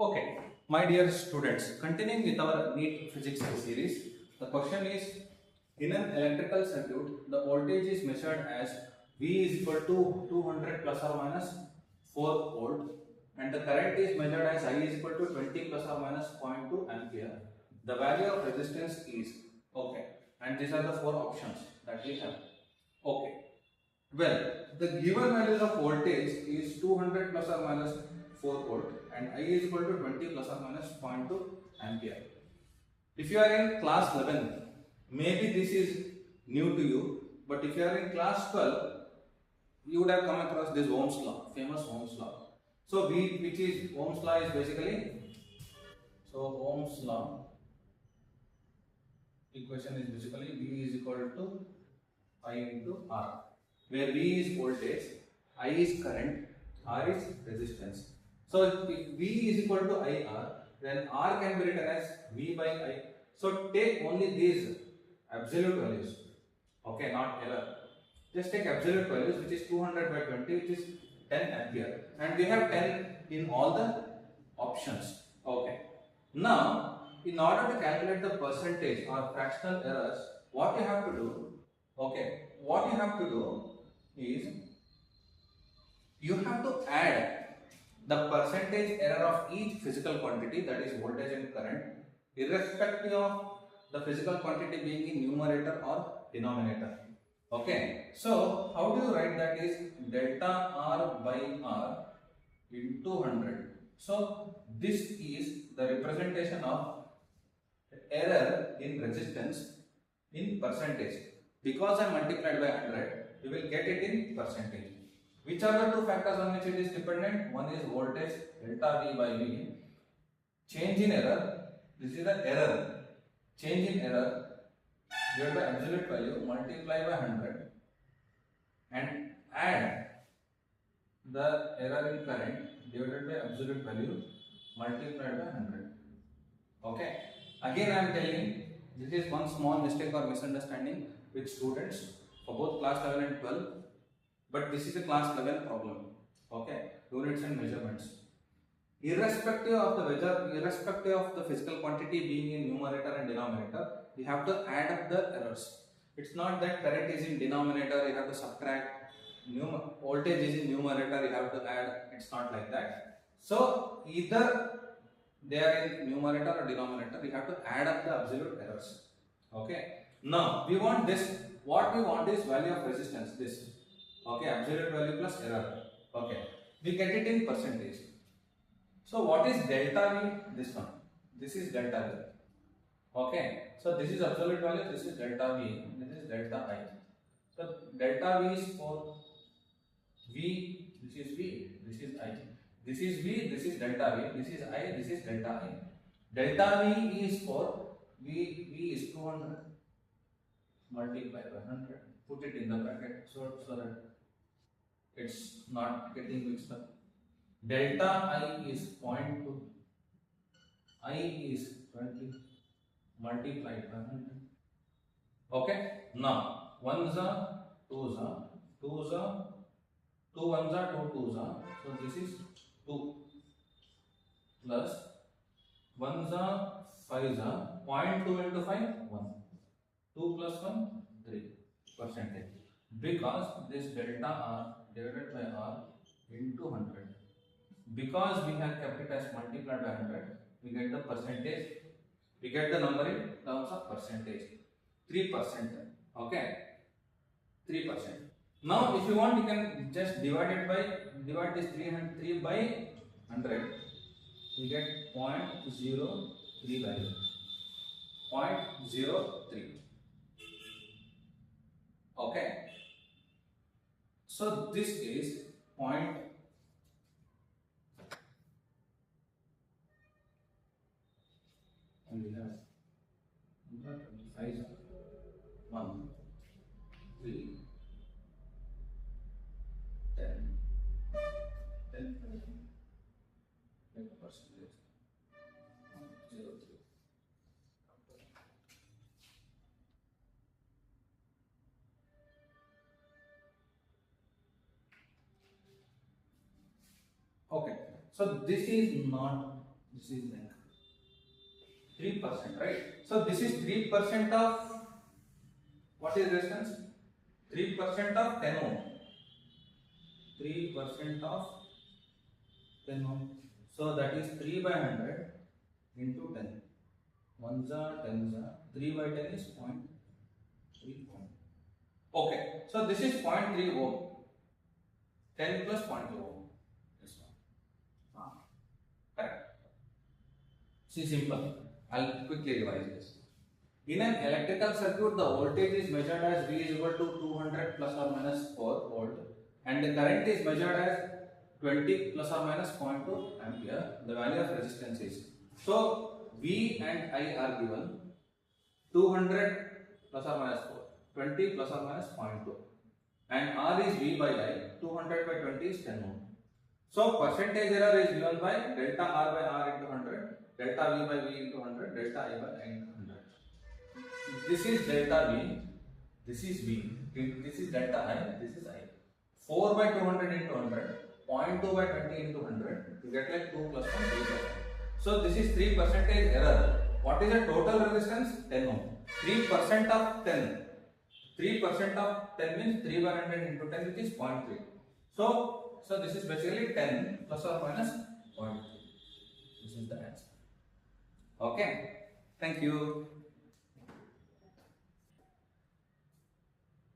Okay, my dear students, continuing with our NEET physics series, the question is, in an electrical circuit, the voltage is measured as V is equal to 200 plus or minus 4 volt and the current is measured as I is equal to 20 plus or minus 0.2 ampere. The value of resistance is, okay, and these are the four options that we have. Okay, well, the given values of voltage is 200 plus or minus 4 volt and I is equal to 20 plus or minus 0.2 ampere. If you are in class 11, maybe this is new to you, but if you are in class 12, you would have come across this Ohm's law, famous Ohm's law. So which is Ohm's law is basically, so Ohm's law equation is basically V is equal to I into R, where V is voltage, I is current, R is resistance. So if V is equal to IR, then R can be written as V by I. So take only these absolute values, okay, not error. Just take absolute values, which is 200 by 20, which is 10 ampere, and we have 10 in all the options. Okay. Now, in order to calculate the percentage or fractional errors, what you have to do, okay, what you have to do is you have to add the percentage error of each physical quantity, that is voltage and current, irrespective of the physical quantity being in numerator or denominator. Okay, so how do you write that is delta R by R into 100. So this is the representation of error in resistance in percentage. Because I multiplied by 100, you will get it in percentage. Which are the two factors on which it is dependent? One is voltage delta V by V. Change in error, this is the error. Change in error divided by absolute value, multiply by 100 and add the error in current divided by absolute value multiplied by 100. Okay. Again I am telling, this is one small mistake or misunderstanding with students for both class 11 and 12. But this is a class 11 problem. Okay, units and measurements. Irrespective of the physical quantity being in numerator and denominator, you have to add up the errors. It's not that current is in denominator, you have to subtract, voltage is in numerator, you have to add. It's not like that. So either they are in numerator or denominator, you have to add up the absolute errors. Okay. Now we want this. What we want is value of resistance. This. Okay, absolute value plus error. Okay, we get it in percentage. So what is delta V? This one. This is delta V. Okay, so this is absolute value. This is delta V. This is delta I. So delta V is for V. This is V. This is I. This is V. This is delta V. This is I. This is delta I. Delta V is for V. V is 200. Multiply by 100. Put it in the bracket so that it's not getting mixed up. Delta I is 0.2, I is 20, multiplied by 100. Okay, now 1s are 2s are 2s are 2 1s are 2 2s are, so this is 2 plus 1s are 5s are 0.2 into 5 1, 2 plus 1 3 percentage, because this delta R divided by R into 100. Because we have kept it as multiplied by 100, we get the percentage, we get the number in terms of percentage, 3%. Okay, 3%. Now if you want, you can just divide this 3 by 100, we get 0.03 value, 0.03. Okay. So this is point. And we have 5, 1, 3, 10, 10%, 0.03. Okay, so this is not This is like 3%, right? So this is 3% of what is resistance? 3% of 10 ohm. 3% of 10 ohm. So that is 3 by 100 into 10. 1s are 10s are 3 by 10 is 0.3 ohm. Okay, so this is 0.3 ohm. 10 plus 0.2 ohm. This one. Correct. See, simple. I'll quickly revise this. In an electrical circuit, the voltage is measured as V is equal to 200 plus or minus 4 volt, and the current is measured as 20 plus or minus 0.2 ampere. The value of resistance is. So V and I are given 200 plus or minus 4, 20 plus or minus 0.2, and R is V by I. 200 by 20 is 10 ohm. So percentage error is given by delta R by R into 100, delta V by V into 100, delta I by I into 100. This is delta V, this is V, this is delta I, this is I. 4 by 200 into 100, 0.2 by 20 into 100, you get like 2 plus 1, 3 plus 1. So this is 3% error. What is the total resistance? 10 ohm. 3% of 10. 3% of 10 means 3 by 100 into 10, which is 0.3. So this is basically 10 plus or minus 0.3. This is the answer. Okay. Thank you.